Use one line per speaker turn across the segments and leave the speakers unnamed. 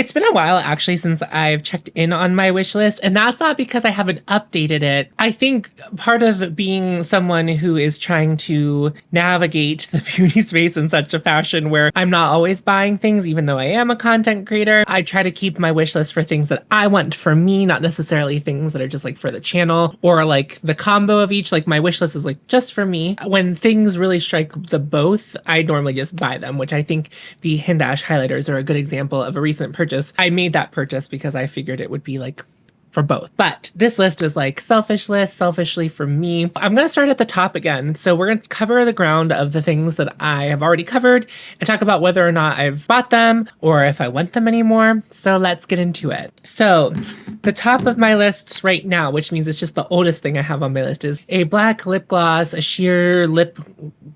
It's been a while actually since I've checked in on my wish list, and that's not because I haven't updated it. I think part of being someone who is trying to navigate the beauty space in such a fashion where I'm not always buying things, even though I am a content creator, I try to keep my wish list for things that I want for me, not necessarily things that are just like for the channel or like the combo of each. Like my wish list is like just for me. When things really strike the both, I normally just buy them, which I think the Hindash highlighters are a good example of a recent purchase. I made that purchase because I figured it would be like for both. But this list is like selfishly for me. I'm going to start at the top again. So we're going to cover the ground of the things that I have already covered and talk about whether or not I've bought them or if I want them anymore. So let's get into it. So the top of my list right now, which means it's just the oldest thing I have on my list, is a black lip gloss, a sheer lip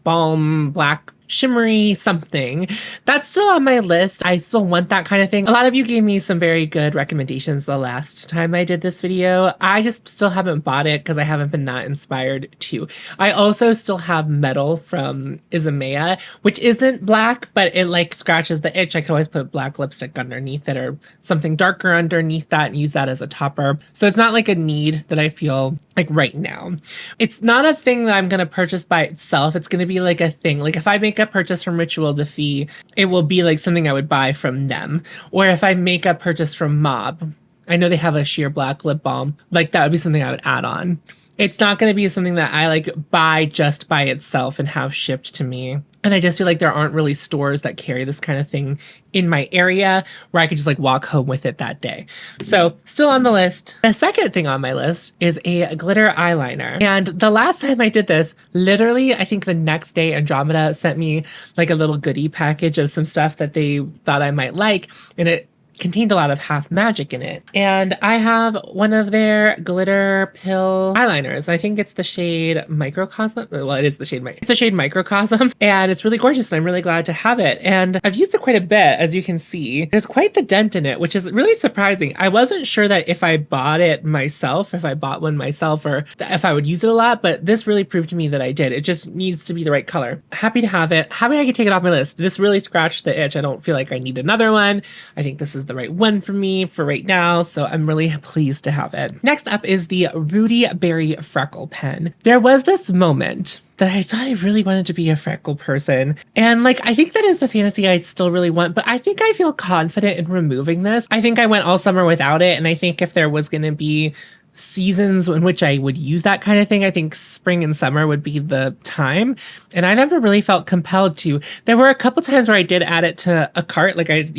balm, black shimmery something. That's still on my list. I still want that kind of thing. A lot of you gave me some very good recommendations the last time I did this video. I just still haven't bought it because I haven't been that inspired to. I also still have Metal from Izumaya, which isn't black, but it like scratches the itch. I could always put black lipstick underneath it or something darker underneath that and use that as a topper. So it's not like a need that I feel like right now. It's not a thing that I'm going to purchase by itself. It's going to be like a thing. Like if I make a purchase from Ritual de Fille, it will be like something I would buy from them. Or if I make a purchase from Mob, I know they have a sheer black lip balm, like that would be something I would add on. It's not going to be something that I like buy just by itself and have shipped to me. And I just feel like there aren't really stores that carry this kind of thing in my area where I could just like walk home with it that day. So still on the list. The second thing on my list is a glitter eyeliner. And the last time I did this, literally, I think the next day Andromeda sent me like a little goodie package of some stuff that they thought I might like. And it contained a lot of Half Magic in it. And I have one of their glitter pill eyeliners. I think it's the shade Microcosm. Well, it is the shade, it's the shade Microcosm. And it's really gorgeous and I'm really glad to have it. And I've used it quite a bit, as you can see. There's quite the dent in it, which is really surprising. I wasn't sure that if I bought it myself, if I bought one myself, or if I would use it a lot, but this really proved to me that I did. It just needs to be the right color. Happy to have it. Happy I could take it off my list. This really scratched the itch. I don't feel like I need another one. I think this is the right one for me for right now, so I'm really pleased to have it. Next up is the Rudy Berry Freckle Pen. There was this moment that I thought I really wanted to be a freckle person. And like, I think that is a fantasy I still really want, but I think I feel confident in removing this. I think I went all summer without it, and I think if there was going to be seasons in which I would use that kind of thing, I think spring and summer would be the time. And I never really felt compelled to. There were a couple times where I did add it to a cart, like I,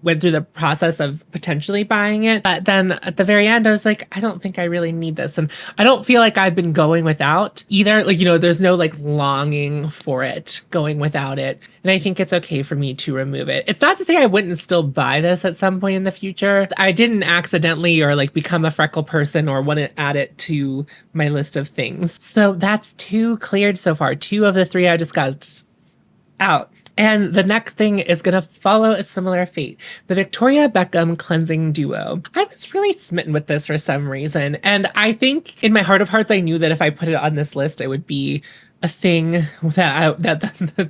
went through the process of potentially buying it. But then at the very end, I was like, I don't think I really need this. And I don't feel like I've been going without either. Like, there's no like longing for it, going without it. And I think it's okay for me to remove it. It's not to say I wouldn't still buy this at some point in the future. I didn't accidentally or like become a freckle person or want to add it to my list of things. So that's 2 cleared so far. 2 of the 3 I discussed out. And the next thing is going to follow a similar fate. The Victoria Beckham Cleansing Duo. I was really smitten with this for some reason. And I think in my heart of hearts, I knew that if I put it on this list, it would be a thing that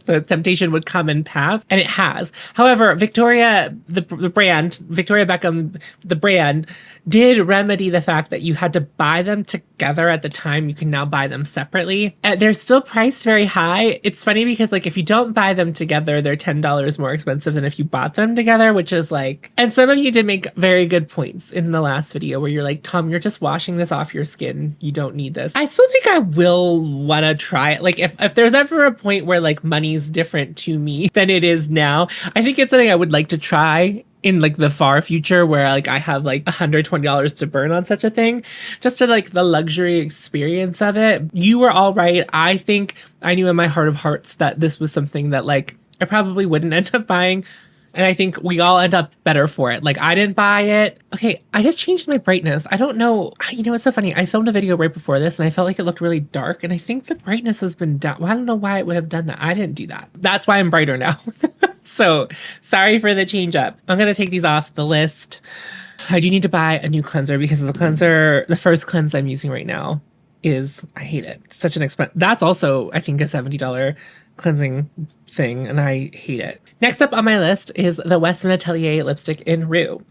the temptation would come and pass, and it has. However, Victoria, the brand, Victoria Beckham, the brand, did remedy the fact that you had to buy them together at the time. You can now buy them separately. They're still priced very high. It's funny because like if you don't buy them together, they're $10 more expensive than if you bought them together, which is like, and some of you did make very good points in the last video where you're like, Tom, you're just washing this off your skin. You don't need this. I still think I will want to try it. Like if there's ever a point where like money's different to me than it is now, I think it's something I would like to try in like the far future where like I have like $120 to burn on such a thing, just to like the luxury experience of it. You were all right. I think I knew in my heart of hearts that this was something that like I probably wouldn't end up buying. And I think we all end up better for it. Like I didn't buy it. Okay, I just changed my brightness. I don't know. It's so funny. I filmed a video right before this and I felt like it looked really dark. And I think the brightness has been down. Well, I don't know why it would have done that. I didn't do that. That's why I'm brighter now. So sorry for the change up. I'm going to take these off the list. I do need to buy a new cleanser because the first cleanse I'm using right now I hate it. Such an expense. That's also, I think, a $70 cleansing thing, and I hate it. Next up on my list is the Westman Atelier lipstick in Rue.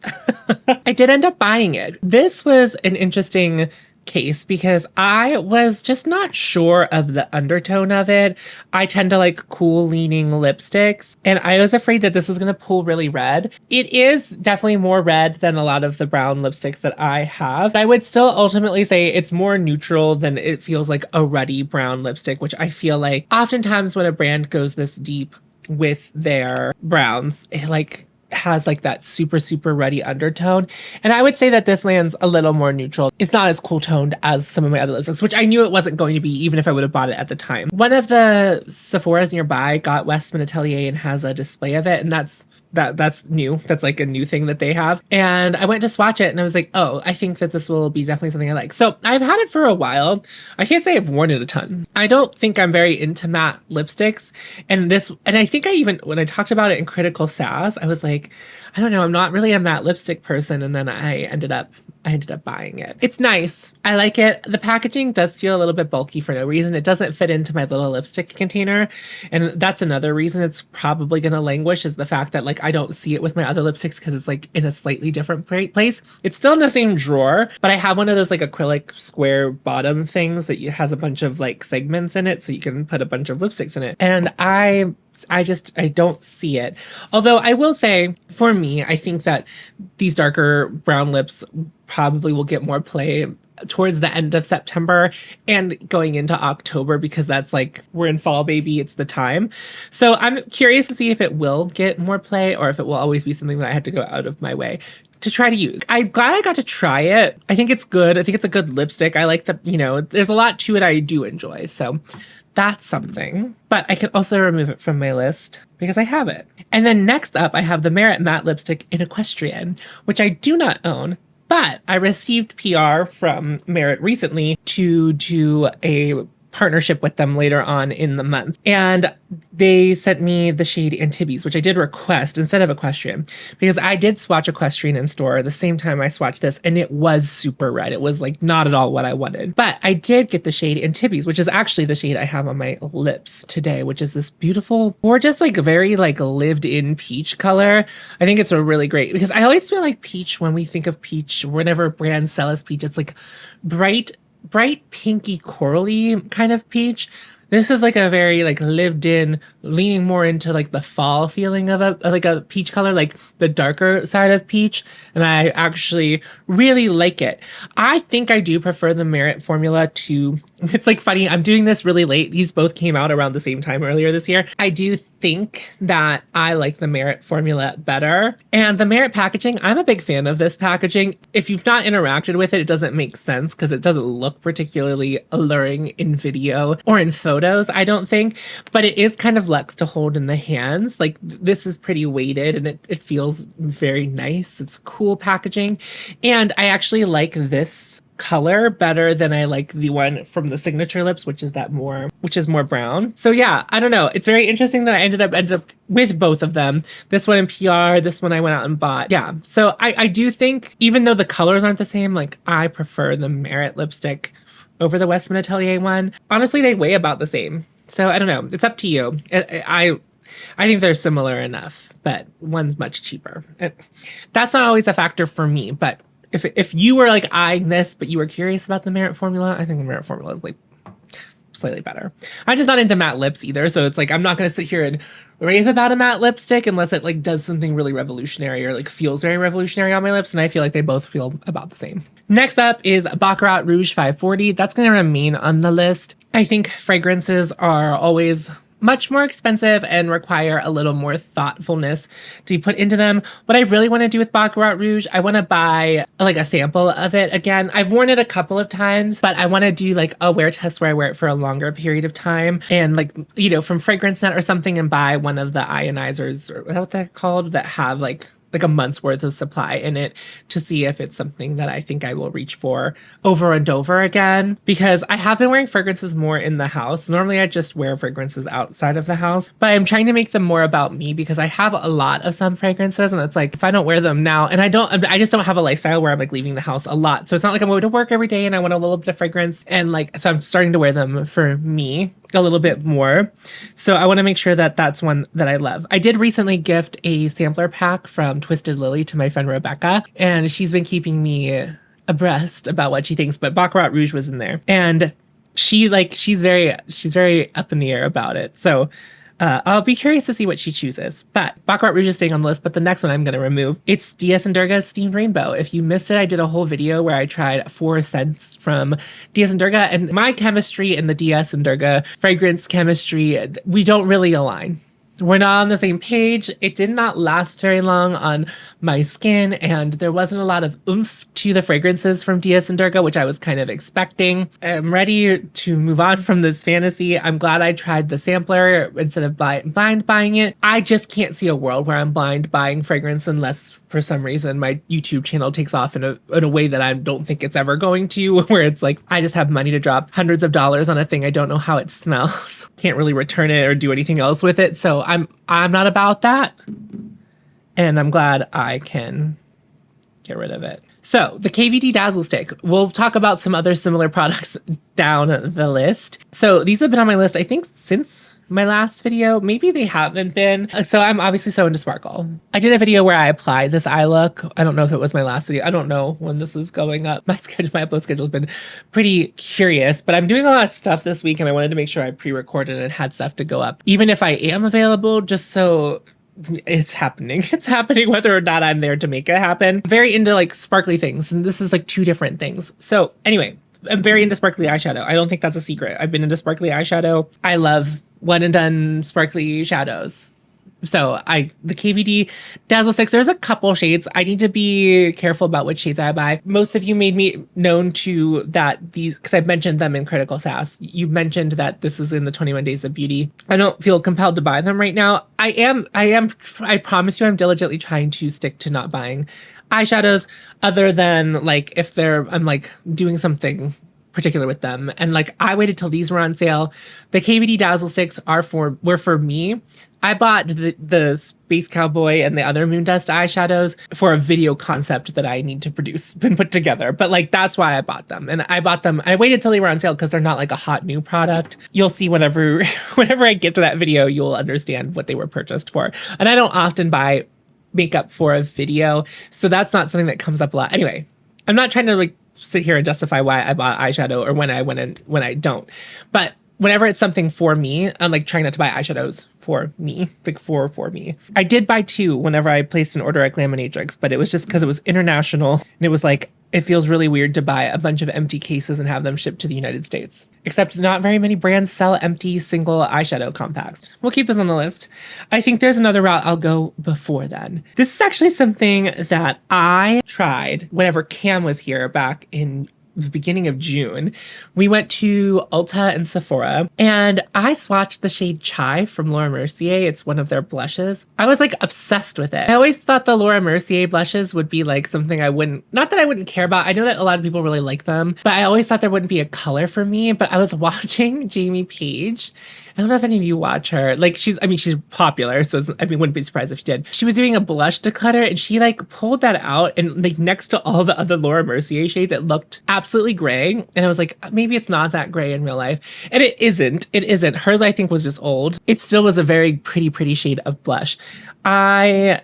I did end up buying it. This was an interesting case because I was just not sure of the undertone of it. I tend to like cool leaning lipsticks, and I was afraid that this was going to pull really red. It is definitely more red than a lot of the brown lipsticks that I have. I would still ultimately say it's more neutral than it feels like a ruddy brown lipstick, which I feel like oftentimes when a brand goes this deep with their browns, it like has like that super, super ruddy undertone. And I would say that this lands a little more neutral. It's not as cool toned as some of my other lipsticks, which I knew it wasn't going to be even if I would have bought it at the time. One of the Sephora's nearby got Westman Atelier and has a display of it. And that's new. That's like a new thing that they have. And I went to swatch it and I was like, oh, I think that this will be definitely something I like. So I've had it for a while. I can't say I've worn it a ton. I don't think I'm very into matte lipsticks. And I think I even, when I talked about it in Critical Sass, I was like, I don't know, I'm not really a matte lipstick person. And then I ended up buying it. It's nice. I like it. The packaging does feel a little bit bulky for no reason. It doesn't fit into my little lipstick container. And that's another reason it's probably going to languish, is the fact that like I don't see it with my other lipsticks because it's like in a slightly different place. It's still in the same drawer, but I have one of those like acrylic square bottom things that has a bunch of like segments in it so you can put a bunch of lipsticks in it. And I don't see it. Although I will say, for me, I think that these darker brown lips probably will get more play towards the end of September and going into October, because that's like, we're in fall, baby, it's the time. So I'm curious to see if it will get more play or if it will always be something that I had to go out of my way to try to use. I'm glad I got to try it. I think it's good. I think it's a good lipstick. I like there's a lot to it I do enjoy. So that's something. But I can also remove it from my list because I have it. And then next up, I have the Merit Matte Lipstick in Equestrian, which I do not own. But I received PR from Merit recently to do a partnership with them later on in the month. And they sent me the shade Antibes, which I did request instead of Equestrian, because I did swatch Equestrian in store the same time I swatched this, and it was super red. It was like not at all what I wanted. But I did get the shade Antibes, which is actually the shade I have on my lips today, which is this beautiful, gorgeous, like very like lived in peach color. I think it's a really great, because I always feel like peach, when we think of peach, whenever brands sell us peach, it's like bright pinky corally kind of peach. This is like a very like lived in, leaning more into like the fall feeling of a peach color, like the darker side of peach. And I actually really like it. I think I do prefer the Merit formula to, it's like funny, I'm doing this really late. These both came out around the same time earlier this year. I do think that I like the Merit formula better. And the Merit packaging, I'm a big fan of this packaging. If you've not interacted with it, it doesn't make sense because it doesn't look particularly alluring in video or in photos, I don't think. But it is kind of luxe to hold in the hands. Like, this is pretty weighted and it feels very nice. It's cool packaging. And I actually like this color better than I like the one from the Signature Lips, which is more brown. So yeah, I don't know. It's very interesting that I ended up with both of them. This one in PR, this one I went out and bought. Yeah. So I do think, even though the colors aren't the same, like I prefer the Merit lipstick over the Westman Atelier one. Honestly, they weigh about the same. So I don't know. It's up to you. I think they're similar enough, but one's much cheaper. That's not always a factor for me, but if you were like eyeing this, but you were curious about the Merit formula, I think the Merit formula is like slightly better. I'm just not into matte lips either. So it's like, I'm not going to sit here and rave about a matte lipstick unless it like does something really revolutionary or like feels very revolutionary on my lips. And I feel like they both feel about the same. Next up is Baccarat Rouge 540. That's going to remain on the list. I think fragrances are always much more expensive and require a little more thoughtfulness to be put into them. What I really want to do with Baccarat Rouge, I want to buy like a sample of it again. I've worn it a couple of times, but I want to do like a wear test where I wear it for a longer period of time and like, from Fragrance Net or something, and buy one of the ionizers, or what they're called, that have like like a month's worth of supply in it to see if it's something that I think I will reach for over and over again, because I have been wearing fragrances more in the house. Normally I just wear fragrances outside of the house, but I'm trying to make them more about me because I have a lot of some fragrances and it's like, if I don't wear them now, and I just don't have a lifestyle where I'm like leaving the house a lot. So it's not like I'm going to work every day and I want a little bit of fragrance, and like, so I'm starting to wear them for me a little bit more. So I want to make sure that that's one that I love. I did recently gift a sampler pack from Twisted Lily to my friend Rebecca, and she's been keeping me abreast about what she thinks, but Baccarat Rouge was in there, and she's very up in the air about it. So I'll be curious to see what she chooses. But Baccarat Rouge is staying on the list, but the next one I'm going to remove. It's Diaz & Durga Steamed Rainbow. If you missed it, I did a whole video where I tried 4 scents from Diaz & Durga, and my chemistry and the Diaz & Durga fragrance chemistry, we don't really align. We're not on the same page. It did not last very long on my skin, and there wasn't a lot of oomph to the fragrances from Diaz & Durga, which I was kind of expecting. I'm ready to move on from this fantasy. I'm glad I tried the sampler instead of blind buying it. I just can't see a world where I'm blind buying fragrance unless for some reason my YouTube channel takes off in a way that I don't think it's ever going to, where it's like I just have money to drop hundreds of dollars on a thing I don't know how it smells. Can't really return it or do anything else with it. So I'm not about that. And I'm glad I can get rid of it. So the KVD Dazzle Stick, we'll talk about some other similar products down the list. So these have been on my list, I think, since my last video. Maybe they haven't been. So I'm obviously so into sparkle. I did a video where I applied this eye look. I don't know if it was my last video. I don't know when this is going up. My upload schedule has been pretty curious, but I'm doing a lot of stuff this week and I wanted to make sure I pre-recorded and had stuff to go up, even if I am available, just so it's happening. It's happening whether or not I'm there to make it happen. I'm very into like sparkly things, and this is like 2 different things. So anyway, I'm very into sparkly eyeshadow. I don't think that's a secret. I've been into sparkly eyeshadow. I love one and done sparkly shadows. So the KVD Dazzle Sticks, there's a couple shades. I need to be careful about which shades I buy. Most of you made me known to that these, because I've mentioned them in Critical Sass. You mentioned that this is in the 21 Days of Beauty. I don't feel compelled to buy them right now. I promise you, I'm diligently trying to stick to not buying eyeshadows other than like if I'm like doing something particular with them. And like I waited till these were on sale. The KVD Dazzle Sticks were for me. I bought the Space Cowboy and the other Moon Dust eyeshadows for a video concept that I need to produce and put together. But like, that's why I bought them. And I waited till they were on sale because they're not like a hot new product. You'll see whenever I get to that video, you'll understand what they were purchased for. And I don't often buy makeup for a video, so that's not something that comes up a lot. Anyway, I'm not trying to like sit here and justify why I bought eyeshadow or when I don't. But whenever it's something for me, I'm like trying not to buy eyeshadows for me, like for me. I did buy 2 whenever I placed an order at Glaminatrix, but it was just because it was international, and it was like, it feels really weird to buy a bunch of empty cases and have them shipped to the United States. Except not very many brands sell empty single eyeshadow compacts. We'll keep this on the list. I think there's another route I'll go before then. This is actually something that I tried whenever Cam was here back in the beginning of June. We went to Ulta and Sephora, and I swatched the shade Chai from Laura Mercier. It's one of their blushes. I was like obsessed with it. I always thought the Laura Mercier blushes would be like something not that I wouldn't care about. I know that a lot of people really like them, but I always thought there wouldn't be a color for me. But I was watching Jamie Page. I don't know if any of you watch her. Like she's popular, so wouldn't be surprised if she did. She was doing a blush declutter, and she like pulled that out, and like next to all the other Laura Mercier shades, it looked absolutely gray. And I was like, maybe it's not that gray in real life. And it isn't. Hers, I think, was just old. It still was a very pretty shade of blush. I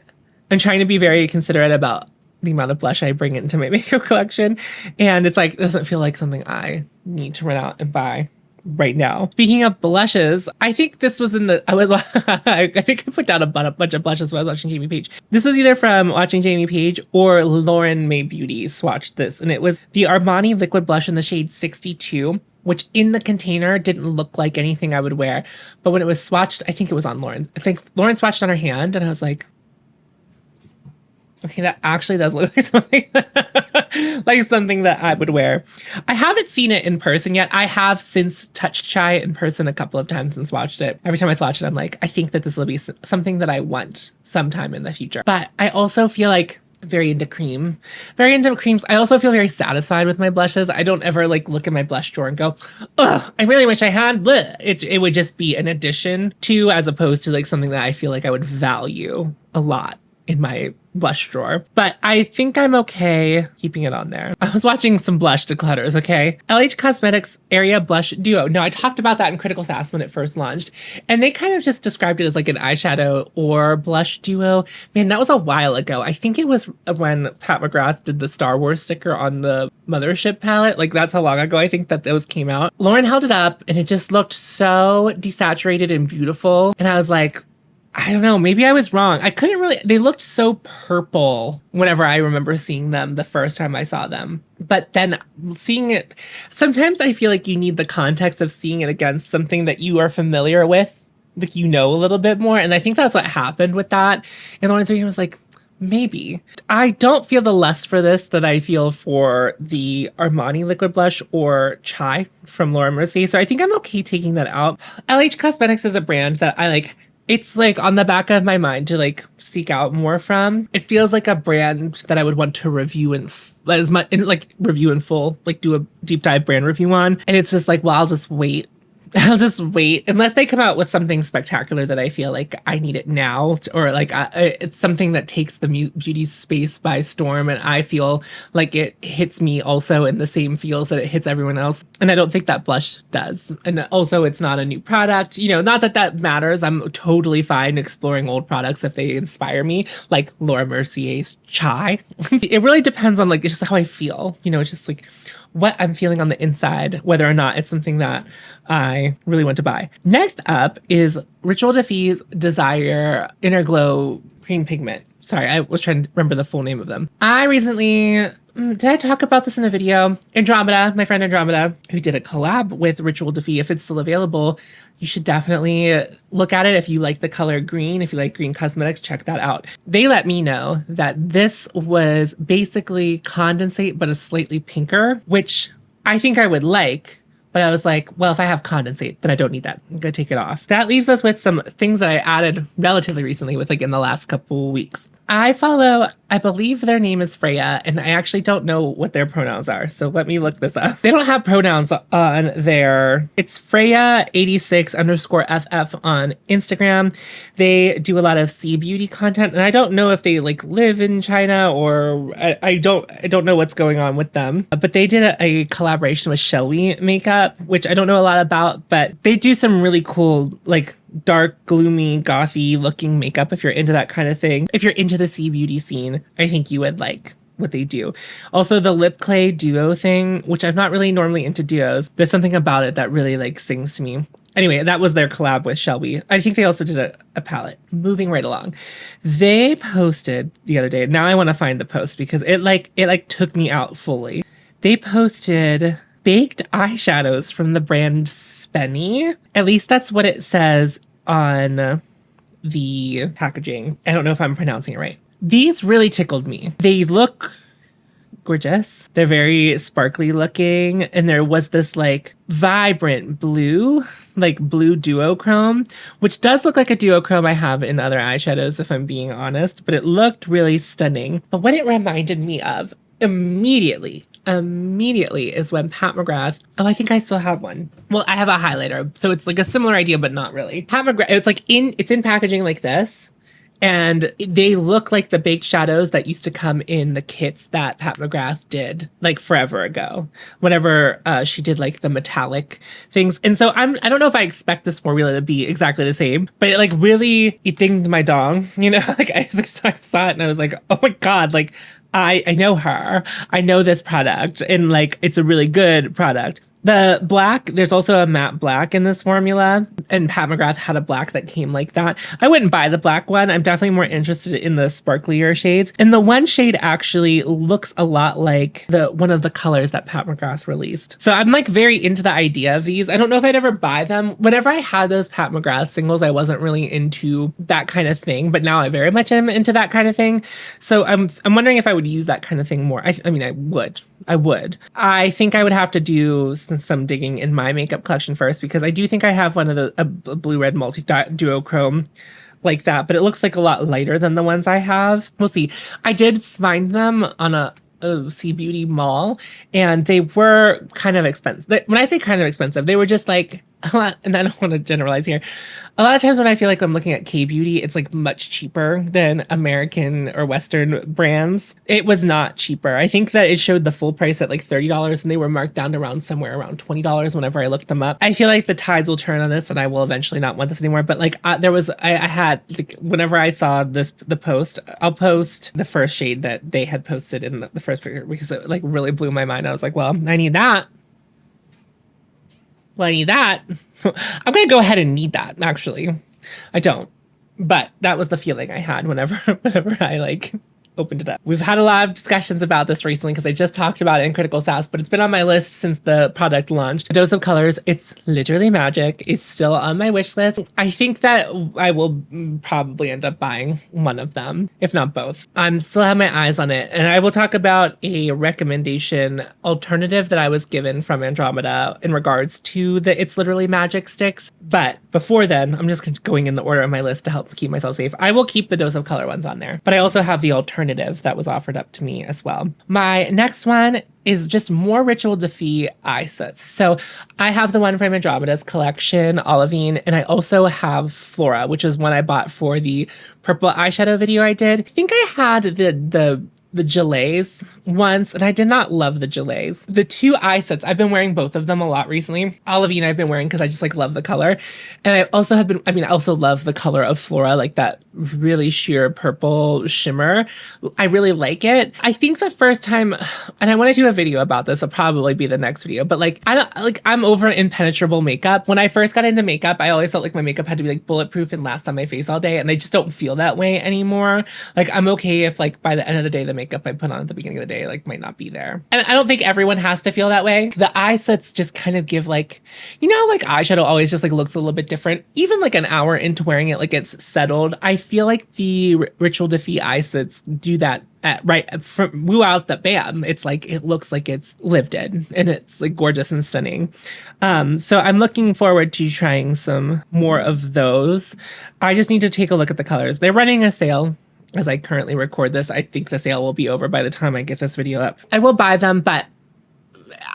am trying to be very considerate about the amount of blush I bring into my makeup collection. And it's like, it doesn't feel like something I need to run out and buy right now. Speaking of blushes, I think this was I think I put down a bunch of blushes when I was watching Jamie Page. This was either from watching Jamie Page or Lauren May Beauty swatched this, and it was the Armani liquid blush in the shade 62, which in the container didn't look like anything I would wear. But when it was swatched, I think it was on Lauren. I think Lauren swatched on her hand, and I was like, Okay, that actually does look like something like something that I would wear. I haven't seen it in person yet. I have since touched chai in person a couple of times since watched it. Every time I watch it, I'm like, I think that this will be something that I want sometime in the future. But I also feel like very into cream, very into creams. I also feel very satisfied with my blushes. I don't ever like look at my blush drawer and go, ugh, I really wish I had. Bleh. It would just be an addition to, as opposed to like something that I feel like I would value a lot in my blush drawer. But I think I'm okay keeping it on there. I was watching some blush declutters, okay? LH Cosmetics Area Blush Duo. No, I talked about that in Critical Sass when it first launched. And they kind of just described it as like an eyeshadow or blush duo. Man, that was a while ago. I think it was when Pat McGrath did the Star Wars sticker on the Mothership palette. Like that's how long ago I think that those came out. Lauren held it up and it just looked so desaturated and beautiful. And I was like, I don't know, maybe I was wrong. I couldn't really, they looked so purple whenever I remember seeing them the first time I saw them. But then seeing it, sometimes I feel like you need the context of seeing it against something that you are familiar with, like you know a little bit more. And I think that's what happened with that. And Lauren's reading was like, maybe. I don't feel the lust for this that I feel for the Armani liquid blush or Chai from Laura Mercier. So I think I'm okay taking that out. LH Cosmetics is a brand that I like. It's like on the back of my mind to like seek out more from. It feels like a brand that I would want to review review in full, like do a deep dive brand review on. And it's just like, well, I'll just wait. I'll just wait unless they come out with something spectacular that I feel like I need it now, or like it's something that takes the beauty space by storm. And I feel like it hits me also in the same feels that it hits everyone else. And I don't think that blush does. And also it's not a new product, you know, not that that matters. I'm totally fine exploring old products if they inspire me, like Laura Mercier's Chai. It really depends on like, it's just how I feel, you know, it's just like what I'm feeling on the inside, whether or not it's something that I really want to buy. Next up is Ritual Defee's Desire Inner Glow Cream Pigment. Sorry, I was trying to remember the full name of them. I recently, did I talk about this in a video? Andromeda, my friend Andromeda, who did a collab with Ritual Defee. If it's still available, you should definitely look at it. If you like the color green, if you like green cosmetics, check that out. They let me know that this was basically condensate, but a slightly pinker, which I think I would like. But I was like, well, if I have condensate, then I don't need that. I'm going to take it off. That leaves us with some things that I added relatively recently with like in the last couple weeks. I follow, I believe their name is Freya, and I actually don't know what their pronouns are. So let me look this up. They don't have pronouns on their, it's Freya86_FF on Instagram. They do a lot of sea beauty content, and I don't know if they like live in China or I don't know what's going on with them. But they did a collaboration with Shall We Makeup, which I don't know a lot about, but they do some really cool like dark, gloomy, gothy looking makeup if you're into that kind of thing. If you're into the sea beauty scene, I think you would like what they do. Also, the lip clay duo thing, which I'm not really normally into duos. There's something about it that really like sings to me. Anyway, that was their collab with Shall We. I think they also did a palette. Moving right along. They posted the other day. Now I want to find the post because it took me out fully. They posted baked eyeshadows from the brand Spenny. At least that's what it says on the packaging. I don't know if I'm pronouncing it right. These really tickled me. They look gorgeous. They're very sparkly looking. And there was this like vibrant blue, like blue duochrome, which does look like a duochrome I have in other eyeshadows if I'm being honest, but it looked really stunning. But what it reminded me of immediately is when Pat McGrath, oh, I think I still have one. Well, I have a highlighter, so it's like a similar idea, but not really. Pat McGrath, it's in packaging like this, and they look like the baked shadows that used to come in the kits that Pat McGrath did like forever ago, whenever she did like the metallic things. And so I don't know if I expect this formula to be exactly the same, but it like really, it dinged my dong, you know, like I saw it and I was like, oh my God, like I know her. I know this product and like it's a really good product. The black, there's also a matte black in this formula, and Pat McGrath had a black that came like that. I wouldn't buy the black one. I'm definitely more interested in the sparklier shades. And the one shade actually looks a lot like one of the colors that Pat McGrath released. So I'm like very into the idea of these. I don't know if I'd ever buy them. Whenever I had those Pat McGrath singles, I wasn't really into that kind of thing, but now I very much am into that kind of thing. So I'm wondering if I would use that kind of thing more. I mean, I would. I think I would have to do some digging in my makeup collection first, because I do think I have one of a blue red multi duochrome like that, but it looks like a lot lighter than the ones I have. We'll see. I did find them on a C Beauty mall, and they were kind of expensive. When I say kind of expensive, they were just like a lot, and I don't want to generalize here. A lot of times when I feel like I'm looking at K-beauty, it's like much cheaper than American or Western brands. It was not cheaper. I think that it showed the full price at like $30, and they were marked down to somewhere around $20 whenever I looked them up. I feel like the tides will turn on this, and I will eventually not want this anymore. But like I had, like, whenever I saw the post, I'll post the first shade that they had posted in the first picture, because it like really blew my mind. I was like, well, I need that. Well, I need that. I'm going to go ahead and need that, actually. I don't. But that was the feeling I had whenever I like opened it up. We've had a lot of discussions about this recently, because I just talked about it in Critical Sass, but it's been on my list since the product launched. Dose of Colors, it's literally magic. It's still on my wish list. I think that I will probably end up buying one of them, if not both. I'm still have my eyes on it, and I will talk about a recommendation alternative that I was given from Andromeda in regards to the It's Literally Magic sticks. But before then, I'm just going in the order of my list to help keep myself safe. I will keep the Dose of Color ones on there, but I also have the alternative that was offered up to me as well. My next one is just more Ritual Defy eye sets. So I have the one from Andromeda's collection, Olivine, and I also have Flora, which is one I bought for the purple eyeshadow video I did. I think I had the gilets once, and I did not love the gilets. The two eye sets, I've been wearing both of them a lot recently. Olivine I've been wearing because I just like love the color. And I also I also love the color of Flora, like that really sheer purple shimmer. I really like it. I think the first time, and I want to do a video about this, it'll probably be the next video, but like I'm over impenetrable makeup. When I first got into makeup, I always felt like my makeup had to be like bulletproof and last on my face all day, and I just don't feel that way anymore. Like I'm okay if like by the end of the day the makeup I put on at the beginning of the day like might not be there. And I don't think everyone has to feel that way. The eye sets just kind of give like, you know, like eyeshadow always just like looks a little bit different. Even like an hour into wearing it, like it's settled. I feel like the Ritual Defy eye sets do that throughout the bam. It's like, it looks like it's lived in, and it's like gorgeous and stunning. So I'm looking forward to trying some more of those. I just need to take a look at the colors. They're running a sale as I currently record this. I think the sale will be over by the time I get this video up. I will buy them, but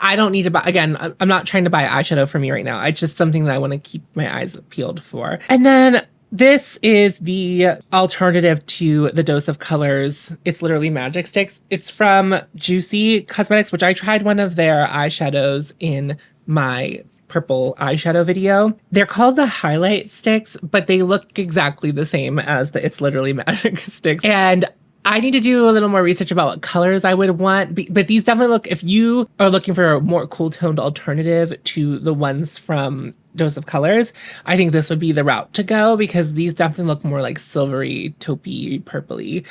I don't need to buy, again, I'm not trying to buy eyeshadow for me right now. It's just something that I want to keep my eyes peeled for. And then this is the alternative to the Dose of Colors It's Literally Magic sticks. It's from Juicy Cosmetics, which I tried one of their eyeshadows in my purple eyeshadow video. They're called the highlight sticks, but they look exactly the same as the It's Literally Magic sticks. And I need to do a little more research about what colors I would want, but these definitely look, if you are looking for a more cool toned alternative to the ones from Dose of Colors, I think this would be the route to go, because these definitely look more like silvery, taupey, purpley.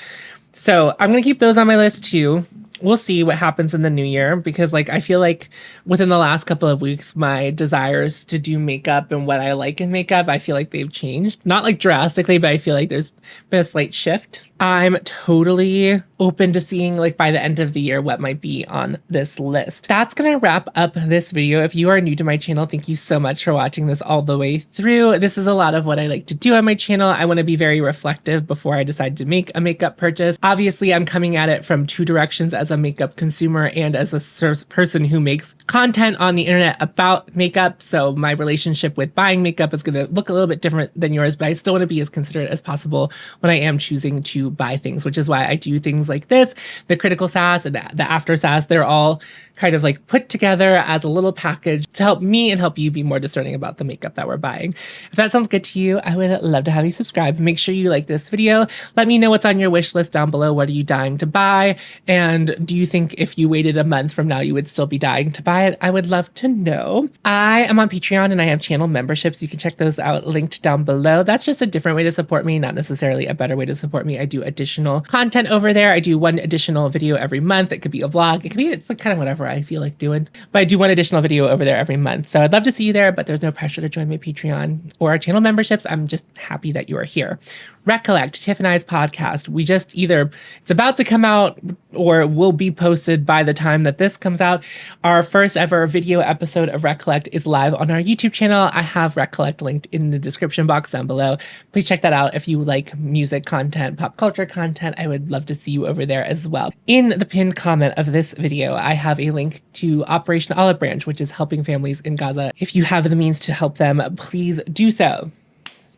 So I'm going to keep those on my list too. We'll see what happens in the new year, because like I feel like within the last couple of weeks, my desires to do makeup and what I like in makeup, I feel like they've changed. Not like drastically, but I feel like there's been a slight shift. I'm totally open to seeing like by the end of the year what might be on this list. That's gonna wrap up this video. If you are new to my channel, thank you so much for watching this all the way through. This is a lot of what I like to do on my channel. I want to be very reflective before I decide to make a makeup purchase. Obviously, I'm coming at it from two directions, as a makeup consumer and as a person who makes content on the internet about makeup. So my relationship with buying makeup is going to look a little bit different than yours, but I still want to be as considerate as possible when I am choosing to to buy things, which is why I do things like this. The critical sass and the after sass, they're all kind of like put together as a little package to help me and help you be more discerning about the makeup that we're buying. If that sounds good to you, I would love to have you subscribe. Make sure you like this video. Let me know what's on your wish list down below. What are you dying to buy? And do you think if you waited a month from now, you would still be dying to buy it? I would love to know. I am on Patreon and I have channel memberships. You can check those out linked down below. That's just a different way to support me, not necessarily a better way to support me. I do additional content over there. I do one additional video every month. It could be a vlog. It's like kind of whatever I feel like doing. But I do one additional video over there every month. So I'd love to see you there, but there's no pressure to join my Patreon or our channel memberships. I'm just happy that you are here. Recollect, Tiff and I's podcast. We just it's about to come out or will be posted by the time that this comes out. Our first ever video episode of Recollect is live on our YouTube channel. I have Recollect linked in the description box down below. Please check that out if you like music content, pop culture content. I would love to see you over there as well. In the pinned comment of this video, I have a link to Operation Olive Branch, which is helping families in Gaza. If you have the means to help them, please do so.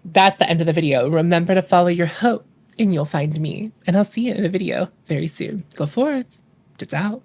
That's the end of the video. Remember to follow your hope and you'll find me. And I'll see you in a video very soon. Go forth. It's out.